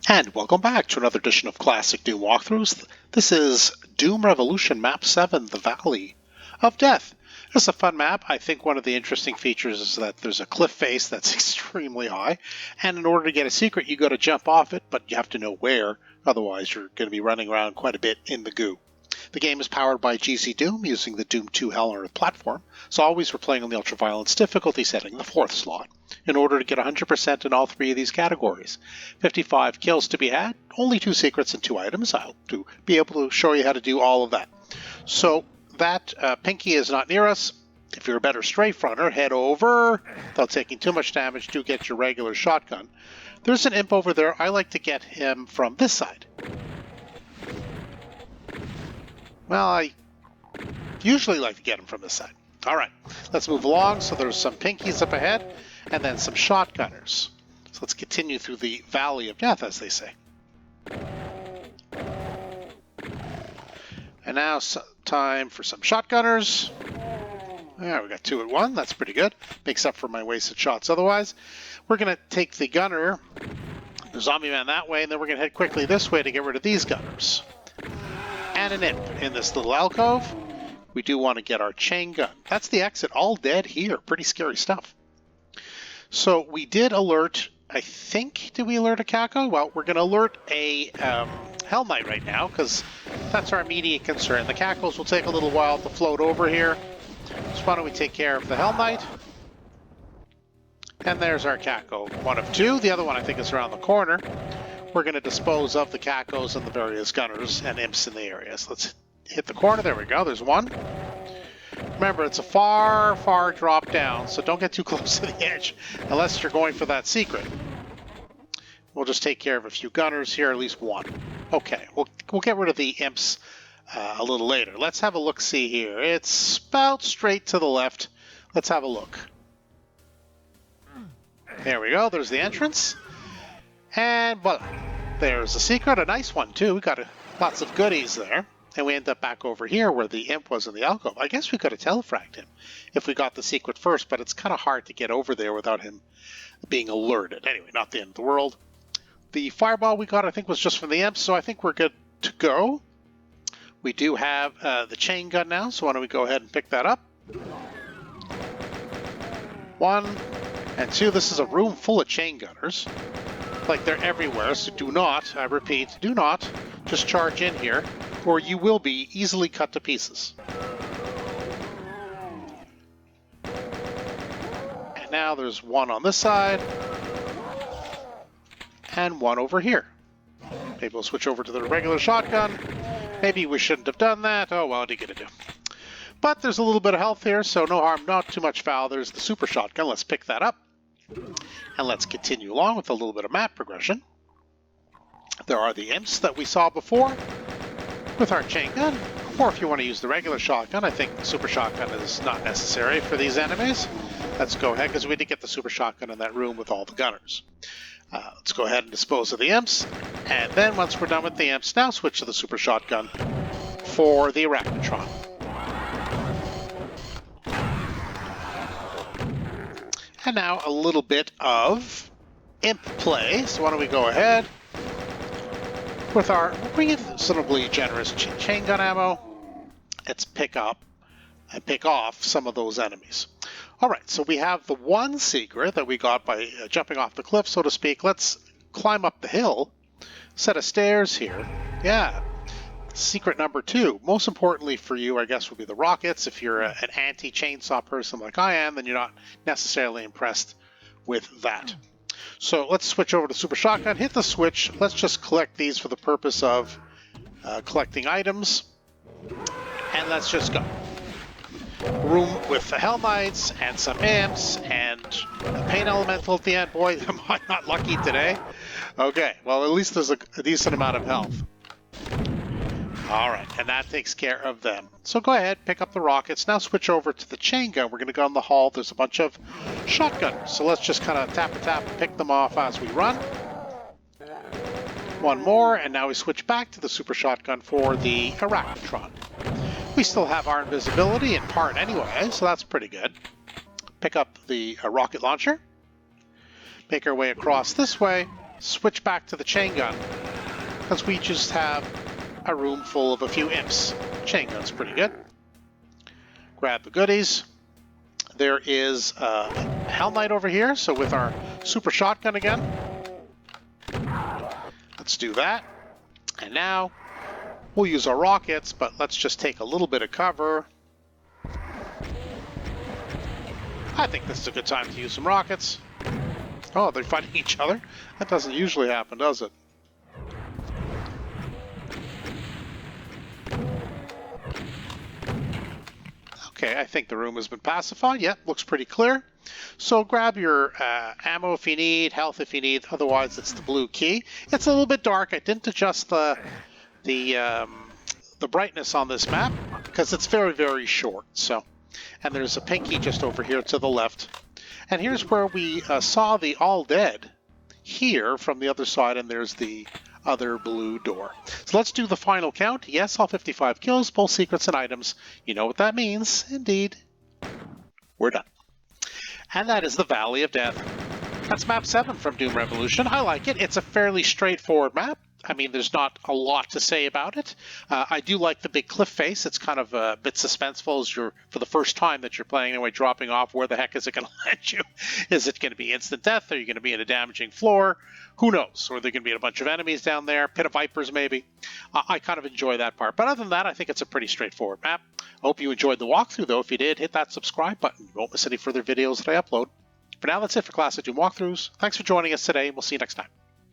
And welcome back to another edition of Classic Doom Walkthroughs. This is Doom Revolution Map 7, The Valley of Death. This is a fun map. I think one of the interesting features is that there's a cliff face that's extremely high, and in order to get a secret, you got to jump off it, but you have to know where, otherwise you're going to be running around quite a bit in the goo. The game is powered by GZDoom using the Doom 2 Hell on Earth platform, so always we're playing on the Ultraviolence difficulty setting, the 4th slot, in order to get 100% in all three of these categories. 55 kills to be had, only 2 secrets and 2 items. I'll be able to show you how to do all of that. So that Pinky is not near us. If you're a better strafe runner, head over. Without taking too much damage, do get your regular shotgun. There's an imp over there. I like to get him from this side. Well, I usually like to get him from this side. All right, let's move along. So there's some pinkies up ahead and then some shotgunners. So let's continue through the Valley of Death, as they say. And now time for some shotgunners. There, we got 2 at 1. That's pretty good. Makes up for my wasted shots otherwise. We're going to take the gunner, the zombie man that way, and then we're going to head quickly this way to get rid of these gunners. And an imp in this little alcove. We do want to get our chain gun. That's the exit, all dead here. Pretty scary stuff. So we did alert, I think, did we alert a Caco? Well, we're going to alert a Hell Knight right now, because that's our immediate concern. The Cacos will take a little while to float over here. So why don't we take care of the Hell Knight? And there's our Caco, 1 of 2. The other one I think is around the corner. We're going to dispose of the Cacos and the various gunners and imps in the area. So let's hit the corner. There we go. There's 1. Remember, it's a far, far drop down, so don't get too close to the edge unless you're going for that secret. We'll just take care of a few gunners here, at least 1. Okay, we'll get rid of the imps a little later. Let's have a look-see here. It's about straight to the left. Let's have a look. There we go. There's the entrance. And voila, there's a secret, a nice one too. We got lots of goodies there. And we end up back over here where the imp was in the alcove. I guess we could have telefragged him if we got the secret first, but it's kind of hard to get over there without him being alerted. Anyway, not the end of the world. The fireball we got, I think, was just from the imp, so I think we're good to go. We do have the chain gun now, so why don't we go ahead and pick that up. 1 and 2. This is a room full of chain gunners. Like they're everywhere, so do not, I repeat, do not just charge in here, or you will be easily cut to pieces. And now there's 1 on this side, and 1 over here. Maybe we'll switch over to the regular shotgun. Maybe we shouldn't have done that. Oh, well, what are you going to do? But there's a little bit of health here, so no harm, not too much foul. There's the super shotgun. Let's pick that up. And let's continue along with a little bit of map progression. There are the imps that we saw before with our chain gun. Or if you want to use the regular shotgun, I think the super shotgun is not necessary for these enemies. Let's go ahead, because we did get the super shotgun in that room with all the gunners. Let's go ahead and dispose of the imps. And then once we're done with the imps, now switch to the super shotgun for the Arachnotron. And now a little bit of imp play. So why don't we go ahead with our reasonably generous chain gun ammo. Let's pick up and pick off some of those enemies. All right, so we have the 1 secret that we got by jumping off the cliff, so to speak. Let's climb up the hill. Set of stairs here. Yeah. Secret number 2, most importantly for you, I guess, would be the rockets. If you're an anti-chainsaw person like I am, then you're not necessarily impressed with that. So let's switch over to Super Shotgun, hit the switch. Let's just collect these for the purpose of collecting items. And let's just go. Room with the Hell Knights and some imps and a pain elemental at the end. Boy, am I not lucky today. Okay, well, at least there's a decent amount of health. All right, and that takes care of them. So go ahead, pick up the rockets. Now switch over to the chain gun. We're going to go in the hall. There's a bunch of shotgunners. So let's just kind of tap and pick them off as we run. 1 more, and now we switch back to the super shotgun for the Arachnotron. We still have our invisibility in part anyway, so that's pretty good. Pick up the rocket launcher. Make our way across this way. switch back to the chain gun, because we just have a room full of a few imps. Chain gun's pretty good. Grab the goodies. There is a Hell Knight over here, so with our super shotgun again. Let's do that. And now we'll use our rockets, but let's just take a little bit of cover. I think this is a good time to use some rockets. Oh, they're fighting each other? That doesn't usually happen, does it? Okay, I think the room has been pacified. Yep, looks pretty clear. So grab your ammo if you need, health if you need. Otherwise, it's the blue key. It's a little bit dark. I didn't adjust the brightness on this map because it's very, very short. So, and there's a pink key just over here to the left. And here's where we saw the all dead here from the other side, and there's the other blue door. So let's do the final count. Yes, all 55 kills, both secrets and items. You know what that means. Indeed. We're done. And that is the Valley of Death. That's map 7 from Doom Revolution. I like it. It's a fairly straightforward map. I mean, there's not a lot to say about it. I do like the big cliff face. It's kind of a bit suspenseful as you're, for the first time that you're playing anyway, dropping off. Where the heck is it going to land you? Is it going to be instant death? Are you going to be in a damaging floor? Who knows? Or are there going to be a bunch of enemies down there? Pit of vipers, maybe? I kind of enjoy that part. But other than that, I think it's a pretty straightforward map. I hope you enjoyed the walkthrough, though. If you did, hit that subscribe button. You won't miss any further videos that I upload. For now, that's it for Classic Doom Walkthroughs. Thanks for joining us today, and we'll see you next time.